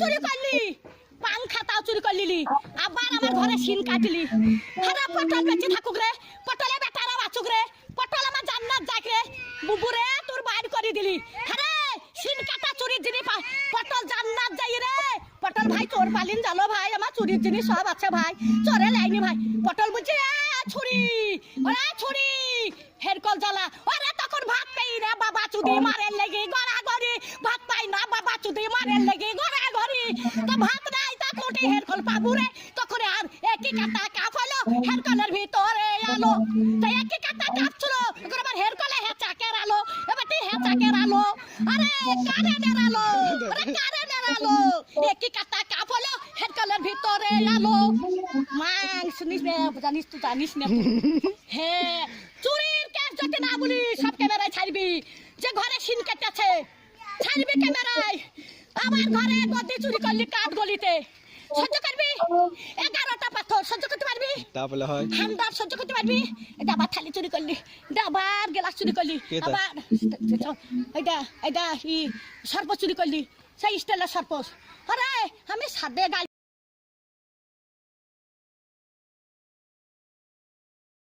চুরি করলি পান খাতাও চুরি করলি আবার আমার ঘরে সিন কাটলি আরে পটল বেঁচে থাকুক রে পটলে বেটারা বাঁচুক রে পটল আমার জান্নাত যাক রে বুবুরে তোর বাইর করে দিলি আরে সিন কাটা চুরির জিনিস পটল জান্নাত যাই রে পটল ভাই চোর পালিন জালো ভাই আমার চুরির জিনিস সব আছে ভাই চোরে লাইনি ভাই পটল বলছে ছুরি ওরে ছুরি হেরকল জ্বালা ওরে তখন ভাত পাই না বাবা চুদি মারের লেগে গড়া গড়ি ভাত পাই না বাবা চুদি মারের লেগে গড়া গড়ি তো ভাত নাই তা কোটি হেরকল পাবু রে তখন আর একই কাটা কাপ হলো হেরকলের ভিতরে আলো তো একই কাটা কাপ ছিল এখন আবার হেরকলে হেচাকের আলো এবার তুই হেচাকের আলো আরে কারেন্টের আলো আরে কারেন্টের আলো একই কাটা কাপ হলো হেরকলের ভিতরে আলো মাং শুনিস না জানিস তুই জানিস না হ্যাঁ চুরির কেস যদি না বলি সব ক্যামেরায় ছাড়বি যে ঘরে সিন কেটেছে ছাড়বি ক্যামেরায় আমার ঘরে গদি চুরি করলি কাঠ গলিতে সহ্য করবি 11টা পাথর সহ্য করতে পারবি তাহলে হয় হামদার সহ্য করতে পারবি ডাবার থালি চুরি করলি ডাবার গ্লাস চুরি করলি আবার এটা ই সর্প চুরি করলি সেই স্টাইলের সর্প আরে আমি সাদে গাল